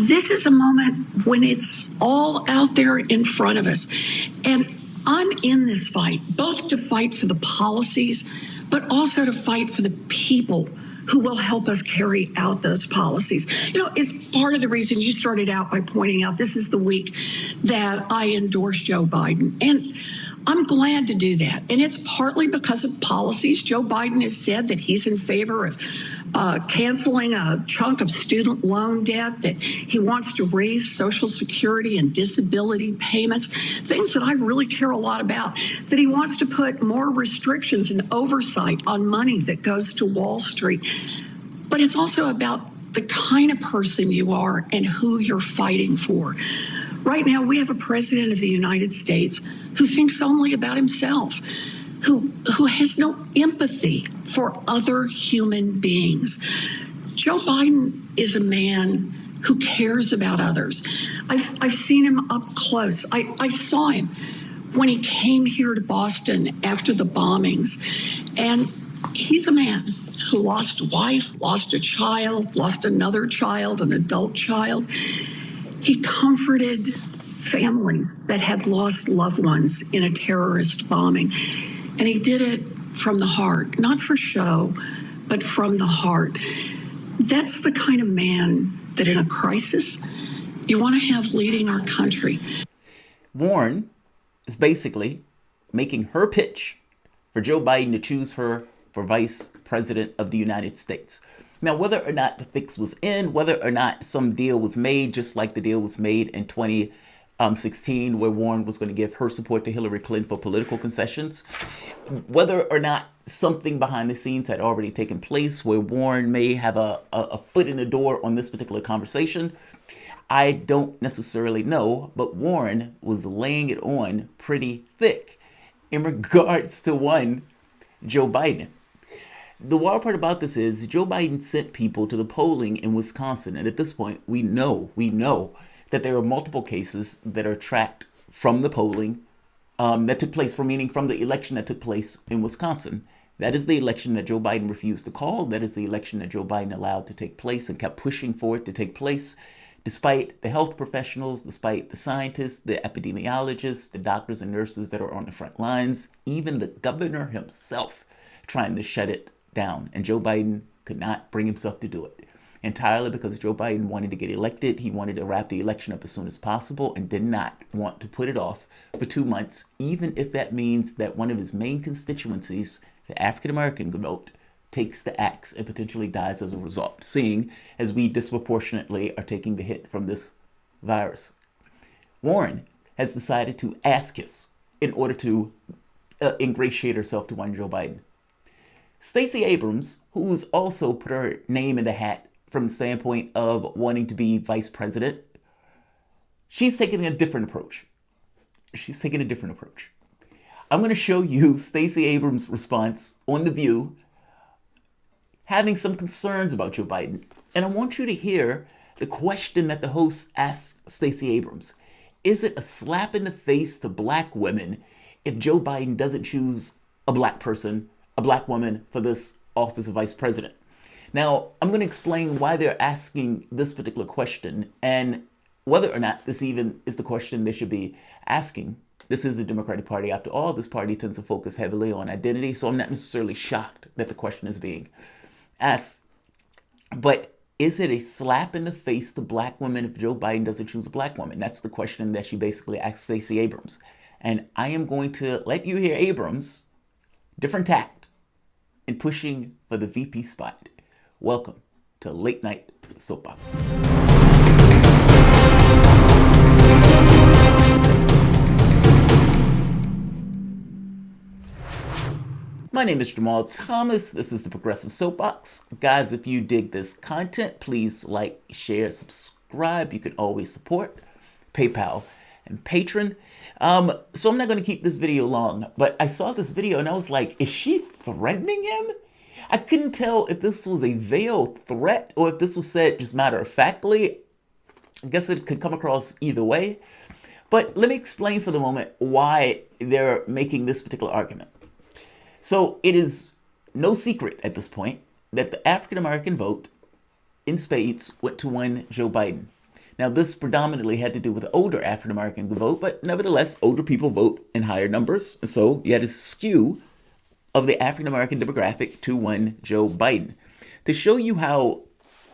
This is a moment when it's all out there in front of us. And I'm in this fight, both to fight for the policies, but also to fight for the people who will help us carry out those policies. You know, it's part of the reason you started out by pointing out this is the week that I endorsed Joe Biden. And I'm glad to do that. And it's partly because of policies. Joe Biden has said that he's in favor of canceling a chunk of student loan debt, that he wants to raise Social Security and disability payments, things that I really care a lot about, that he wants to put more restrictions and oversight on money that goes to Wall Street. But it's also about the kind of person you are and who you're fighting for. Right now, we have a president of the United States who thinks only about himself, who has no empathy for other human beings. Joe Biden is a man who cares about others. I've seen him up close. I saw him when he came here to Boston after the bombings. And he's a man who lost a wife, lost a child, lost another child, an adult child. He comforted families that had lost loved ones in a terrorist bombing. And he did it from the heart, not for show, but from the heart. That's the kind of man that in a crisis, you want to have leading our country. Warren is basically making her pitch for Joe Biden to choose her for vice president of the United States. Now, whether or not the fix was in, whether or not some deal was made, just like the deal was made in 2016, where Warren was going to give her support to Hillary Clinton for political concessions, whether or not something behind the scenes had already taken place where Warren may have a foot in the door on this particular conversation, I don't necessarily know, but Warren was laying it on pretty thick in regards to one, Joe Biden. The wild part about this is Joe Biden sent people to the polling in Wisconsin. And at this point, we know that there are multiple cases that are tracked from the polling that took place, from the election that took place in Wisconsin. That is the election that Joe Biden refused to call. That is the election that Joe Biden allowed to take place and kept pushing for it to take place, despite the health professionals, despite the scientists, the epidemiologists, the doctors and nurses that are on the front lines, even the governor himself trying to shut it down. And Joe Biden could not bring himself to do it. Entirely because Joe Biden wanted to get elected. He wanted to wrap the election up as soon as possible and did not want to put it off for 2 months, even if that means that one of his main constituencies, the African-American vote, takes the axe and potentially dies as a result, seeing as we disproportionately are taking the hit from this virus. Warren has decided to ask us in order to ingratiate herself to one Joe Biden. Stacey Abrams, who's also put her name in the hat from the standpoint of wanting to be vice president, she's taking a different approach. I'm going to show you Stacey Abrams' response on The View, having some concerns about Joe Biden. And I want you to hear the question that the host asked Stacey Abrams. Is it a slap in the face to black women if Joe Biden doesn't choose a black person, a black woman, for this office of vice president? Now, I'm going to explain why they're asking this particular question and whether or not this even is the question they should be asking. This is the Democratic Party. After all, this party tends to focus heavily on identity, so I'm not necessarily shocked that the question is being asked. But is it a slap in the face to black women if Joe Biden doesn't choose a black woman? That's the question that she basically asked Stacey Abrams. And I am going to let you hear Abrams, different tact, in pushing for the VP spot. Welcome to Late Night Soapbox. My name is Jamarl Thomas. This is the Progressive Soapbox. Guys, if you dig this content, please like, share, subscribe. You can always support PayPal and Patreon. So I'm not going to keep this video long, but I saw this video and I was like, is she threatening him? I couldn't tell if this was a veiled threat or if this was said just matter-of-factly. I guess it could come across either way. But let me explain for the moment why they're making this particular argument. So it is no secret at this point that the African-American vote in spades went to one Joe Biden. Now, this predominantly had to do with older African American vote, but nevertheless, older people vote in higher numbers. And so you had a skew of the African American demographic to one Joe Biden. To show you how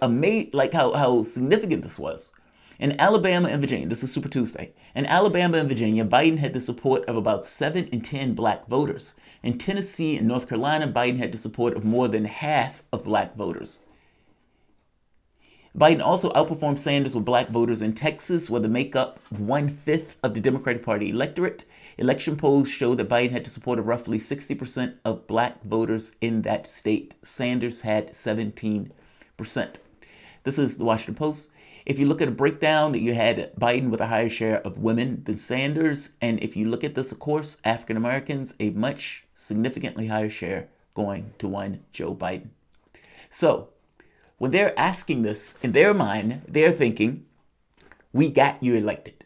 how significant this was, in Alabama and Virginia, this is Super Tuesday. In Alabama and Virginia, Biden had the support of about 7 in 10 black voters. In Tennessee and North Carolina, Biden had the support of more than half of black voters. Biden also outperformed Sanders with black voters in Texas, where they make up 1/5 of the Democratic Party electorate. Election polls show that Biden had the support of roughly 60% of black voters in that state. Sanders had 17%. This is the Washington Post. If you look at a breakdown, you had Biden with a higher share of women than Sanders. And if you look at this, of course, African Americans, a much significantly higher share going to one Joe Biden. So when they're asking this, in their mind, they're thinking, we got you elected.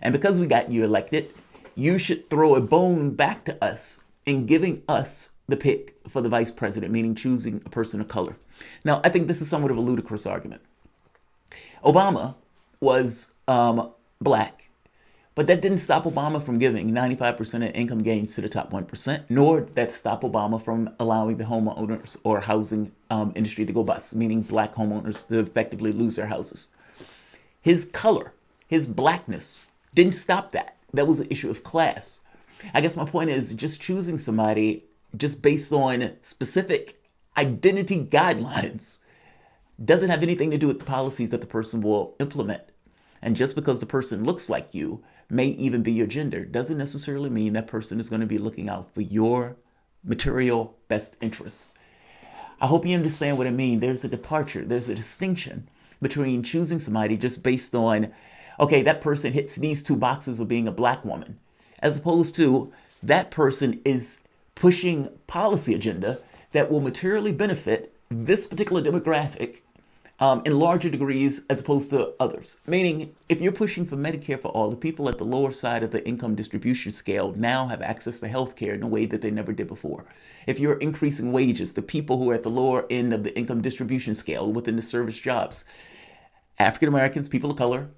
And because we got you elected, you should throw a bone back to us in giving us the pick for the vice president, meaning choosing a person of color. Now, I think this is somewhat of a ludicrous argument. Obama was black, but that didn't stop Obama from giving 95% of income gains to the top 1%, nor did that stop Obama from allowing the homeowners or housing industry to go bust, meaning black homeowners to effectively lose their houses. His color, his blackness, didn't stop that. That was an issue of class. I guess my point is just choosing somebody just based on specific identity guidelines doesn't have anything to do with the policies that the person will implement. And just because the person looks like you, may even be your gender, doesn't necessarily mean that person is going to be looking out for your material best interests. I hope you understand what I mean. There's a departure, there's a distinction between choosing somebody just based on, okay, that person hits these 2 boxes of being a black woman, as opposed to that person is pushing policy agenda that will materially benefit this particular demographic in larger degrees as opposed to others. Meaning, if you're pushing for Medicare for all, the people at the lower side of the income distribution scale now have access to health care in a way that they never did before. If you're increasing wages, the people who are at the lower end of the income distribution scale within the service jobs, African Americans, people of color,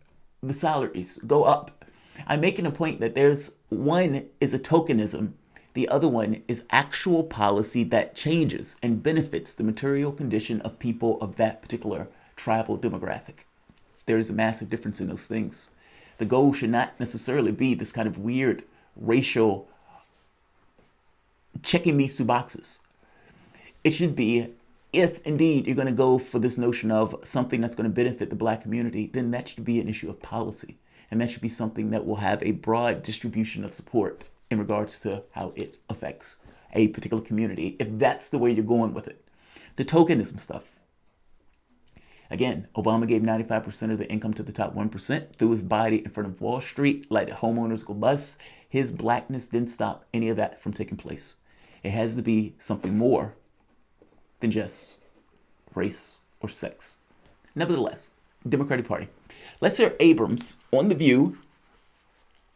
the salaries go up. I'm making a point that there's one is a tokenism. The other one is actual policy that changes and benefits the material condition of people of that particular tribal demographic. There is a massive difference in those things. The goal should not necessarily be this kind of weird racial checking these 2 boxes. It should be, if indeed you're going to go for this notion of something that's going to benefit the black community, then that should be an issue of policy. And that should be something that will have a broad distribution of support in regards to how it affects a particular community, if that's the way you're going with it. The tokenism stuff. Again, Obama gave 95% of the income to the top 1%, threw his body in front of Wall Street, let homeowners go bust. His blackness didn't stop any of that from taking place. It has to be something more than just race or sex. Nevertheless, Democratic Party. Let's hear Abrams on The View.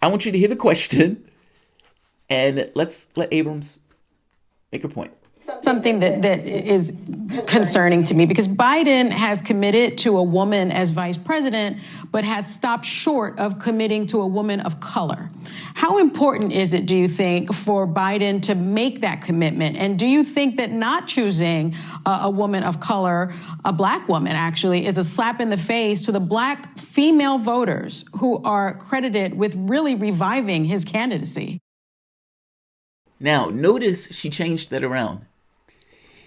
I want you to hear the question, and let's let Abrams make her point. Something that is concerning to me, because Biden has committed to a woman as vice president, but has stopped short of committing to a woman of color. How important is it, do you think, for Biden to make that commitment? And do you think that not choosing a woman of color, a black woman actually, is a slap in the face to the black female voters who are credited with really reviving his candidacy? Now, notice she changed that around.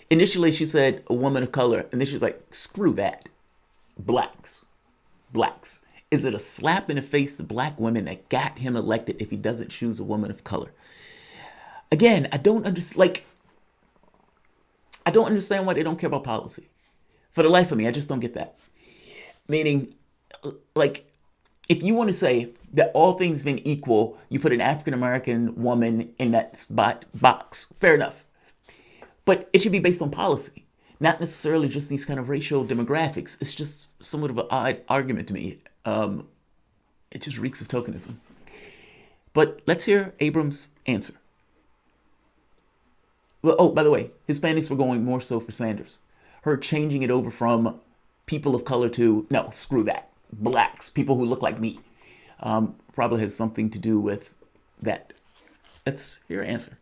Initially, she said a woman of color, and then she's like, screw that. Blacks. Is it a slap in the face to black women that got him elected if he doesn't choose a woman of color? Again, I don't understand why they don't care about policy. For the life of me, I just don't get that. Meaning, like, if you want to say that all things being equal, you put an African-American woman in that box, fair enough. But it should be based on policy, not necessarily just these kind of racial demographics. It's just somewhat of an odd argument to me. It just reeks of tokenism. But let's hear Abrams' answer. Well, oh, by the way, Hispanics were going more so for Sanders. Her changing it over from people of color to, no, screw that. blacks, people who look like me. Probably has something to do with that. Let's hear your answer.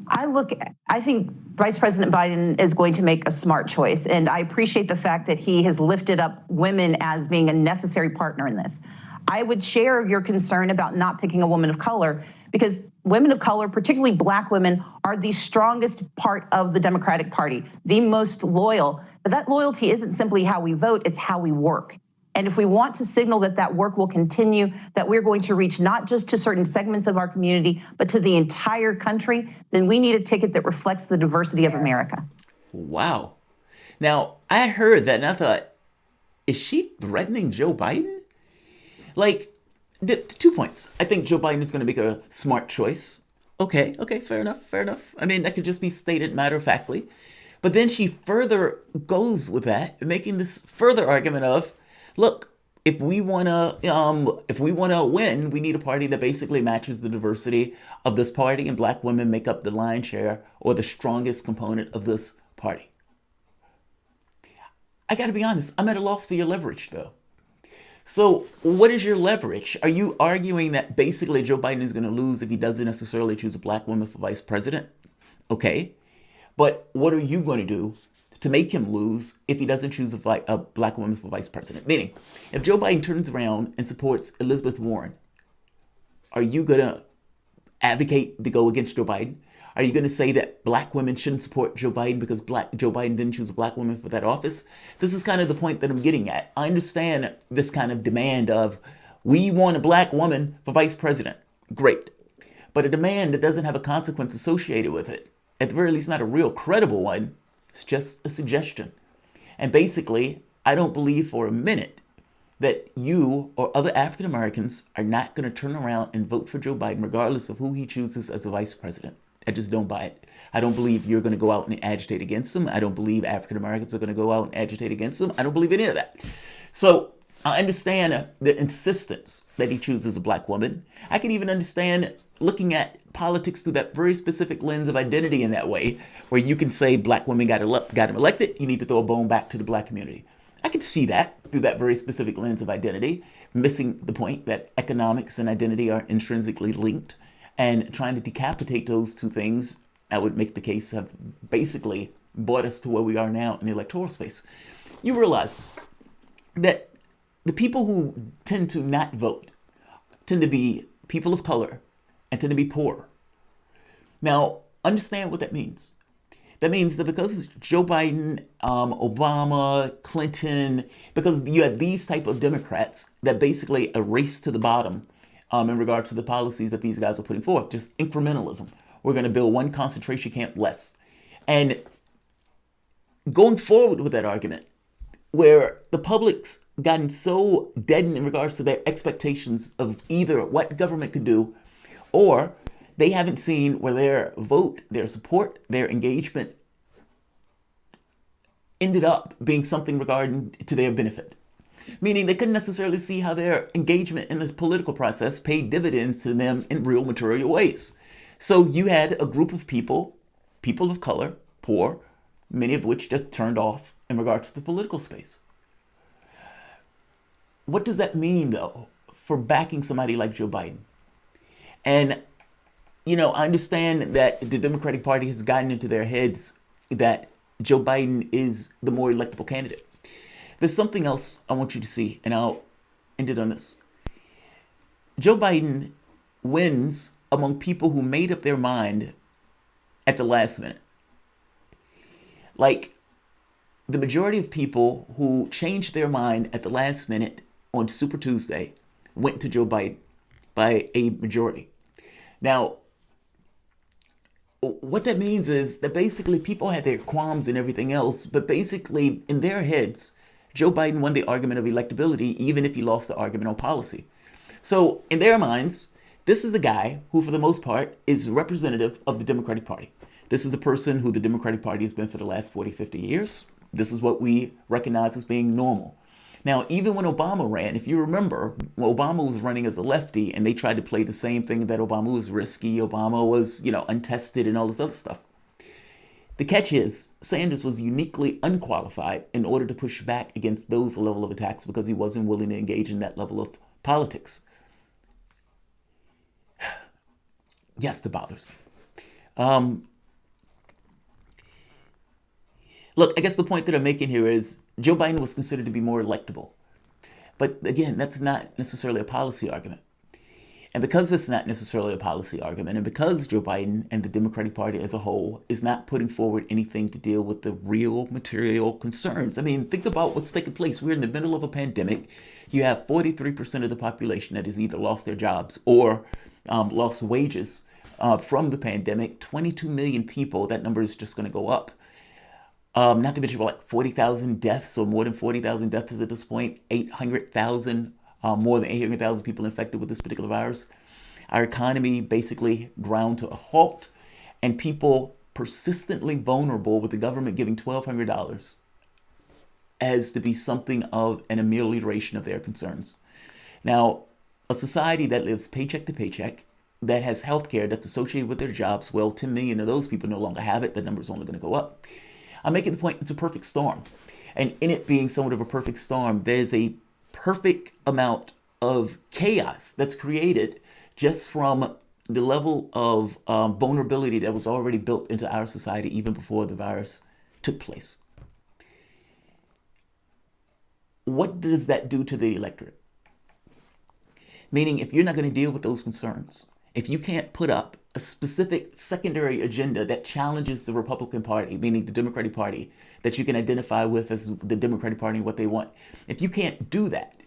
I think Vice President Biden is going to make a smart choice. And I appreciate the fact that he has lifted up women as being a necessary partner in this. I would share your concern about not picking a woman of color, because women of color, particularly black women, are the strongest part of the Democratic Party, the most loyal. But that loyalty isn't simply how we vote, it's how we work. And if we want to signal that that work will continue, that we're going to reach not just to certain segments of our community, but to the entire country, then we need a ticket that reflects the diversity of America. Wow. Now, I heard that and I thought, is she threatening Joe Biden? Like, the 2 points. I think Joe Biden is going to make a smart choice. Okay, fair enough. I mean, that could just be stated matter-of-factly. But then she further goes with that, making this further argument of, look, if we wanna win, we need a party that basically matches the diversity of this party, and black women make up the lion's share or the strongest component of this party. I gotta be honest, I'm at a loss for your leverage, though. So what is your leverage? Are you arguing that basically Joe Biden is going to lose if he doesn't necessarily choose a black woman for vice president? Okay. But what are you going to do to make him lose if he doesn't choose a black woman for vice president? Meaning, if Joe Biden turns around and supports Elizabeth Warren, are you going to advocate to go against Joe Biden? Are you going to say that black women shouldn't support Joe Biden because Joe Biden didn't choose a black woman for that office? This is kind of the point that I'm getting at. I understand this kind of demand of, we want a black woman for vice president. Great. But a demand that doesn't have a consequence associated with it, at the very least not a real credible one, it's just a suggestion. And basically, I don't believe for a minute that you or other African Americans are not going to turn around and vote for Joe Biden regardless of who he chooses as a vice president. I just don't buy it. I don't believe you're going to go out and agitate against him. I don't believe African Americans are going to go out and agitate against him. I don't believe any of that. So I understand the insistence that he chooses a black woman. I can even understand looking at politics through that very specific lens of identity in that way, where you can say black women got him elected, you need to throw a bone back to the black community. I can see that through that very specific lens of identity, missing the point that economics and identity are intrinsically linked. And trying to decapitate those two things, I would make the case, have basically brought us to where we are now in the electoral space. You realize that the people who tend to not vote tend to be people of color and tend to be poor. Now, understand what that means. That means that because Joe Biden, Obama, Clinton, because you have these type of Democrats that basically a race to the bottom in regard to the policies that these guys are putting forth, just incrementalism. We're going to build one concentration camp less. And going forward with that argument, where the public's gotten so deadened in regards to their expectations of either what government could do, or they haven't seen where their vote, their support, their engagement ended up being something regarding to their benefit. Meaning they couldn't necessarily see how their engagement in the political process paid dividends to them in real material ways. So you had a group of people of color, poor, many of which just turned off in regards to the political space. What does that mean, though, for backing somebody like Joe Biden? And, I understand that the Democratic Party has gotten into their heads that Joe Biden is the more electable candidate. There's something else I want you to see, and I'll end it on this. Joe Biden wins among people who made up their mind at the last minute. Like, the majority of people who changed their mind at the last minute on Super Tuesday went to Joe Biden by a majority. Now, what that means is that basically people had their qualms and everything else, but basically in their heads, Joe Biden won the argument of electability, even if he lost the argument on policy. So in their minds, this is the guy who, for the most part, is representative of the Democratic Party. This is the person who the Democratic Party has been for the last 40, 50 years. This is what we recognize as being normal. Now, even when Obama ran, if you remember, when Obama was running as a lefty and they tried to play the same thing that Obama was risky, Obama was, untested and all this other stuff. The catch is, Sanders was uniquely unqualified in order to push back against those level of attacks because he wasn't willing to engage in that level of politics. Yes, that bothers me. Look, I guess the point that I'm making here is Joe Biden was considered to be more electable. But again, that's not necessarily a policy argument. And because it's not necessarily a policy argument, and because Joe Biden and the Democratic Party as a whole is not putting forward anything to deal with the real material concerns. I mean, think about what's taking place. We're in the middle of a pandemic. You have 43% of the population that has either lost their jobs or lost wages from the pandemic. 22 million people, that number is just going to go up. Not to mention like 40,000 deaths, or more than 40,000 deaths at this point, 800,000 more than 800,000 people infected with this particular virus. Our economy basically ground to a halt, and people persistently vulnerable with the government giving $1,200 as to be something of an amelioration of their concerns. Now, a society that lives paycheck to paycheck, that has health care that's associated with their jobs, well, 10 million of those people no longer have it. The number's only going to go up. I'm making the point it's a perfect storm. And in it being somewhat of a perfect storm, there's a perfect amount of chaos that's created just from the level of vulnerability that was already built into our society even before the virus took place. What does that do to the electorate? Meaning, if you're not going to deal with those concerns, if you can't put up a specific secondary agenda that challenges the Republican Party, meaning the Democratic Party, that you can identify with as the Democratic Party and what they want. If you can't do that,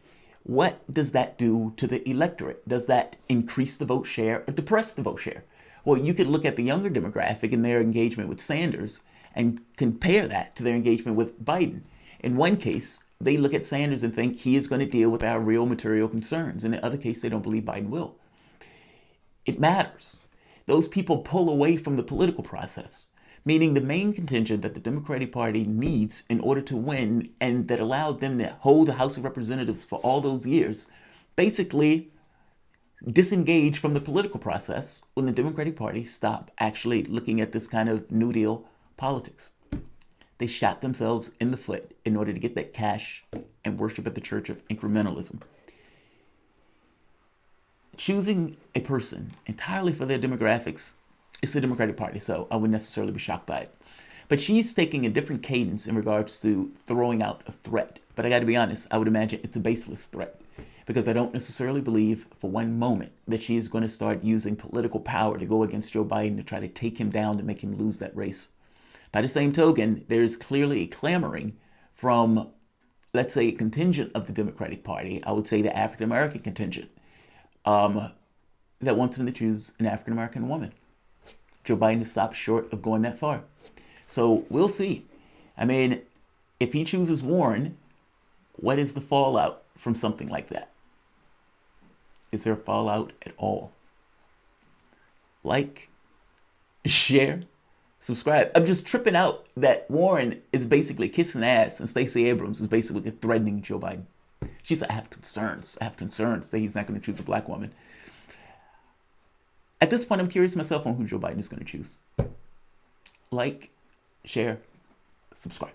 what does that do to the electorate? Does that increase the vote share or depress the vote share? Well, you could look at the younger demographic and their engagement with Sanders and compare that to their engagement with Biden. In one case, they look at Sanders and think he is going to deal with our real material concerns. In the other case, they don't believe Biden will. It matters. Those people pull away from the political process, meaning the main contingent that the Democratic Party needs in order to win and that allowed them to hold the House of Representatives for all those years, basically disengage from the political process when the Democratic Party stopped actually looking at this kind of New Deal politics. They shot themselves in the foot in order to get that cash and worship at the church of incrementalism. Choosing a person entirely for their demographics is the Democratic Party, so I wouldn't necessarily be shocked by it. But she's taking a different cadence in regards to throwing out a threat. But I got to be honest, I would imagine it's a baseless threat, because I don't necessarily believe for one moment that she is going to start using political power to go against Joe Biden to try to take him down, to make him lose that race. By the same token, there is clearly a clamoring from, let's say, a contingent of the Democratic Party, I would say the African-American contingent, that wants him to choose an African-American woman. Joe Biden has stopped short of going that far. So we'll see. I mean, if he chooses Warren, what is the fallout from something like that? Is there a fallout at all? Like, share, subscribe. I'm just tripping out that Warren is basically kissing ass and Stacey Abrams is basically threatening Joe Biden. She's like, I have concerns that he's not going to choose a black woman. At this point, I'm curious myself on who Joe Biden is going to choose. Like, share, subscribe.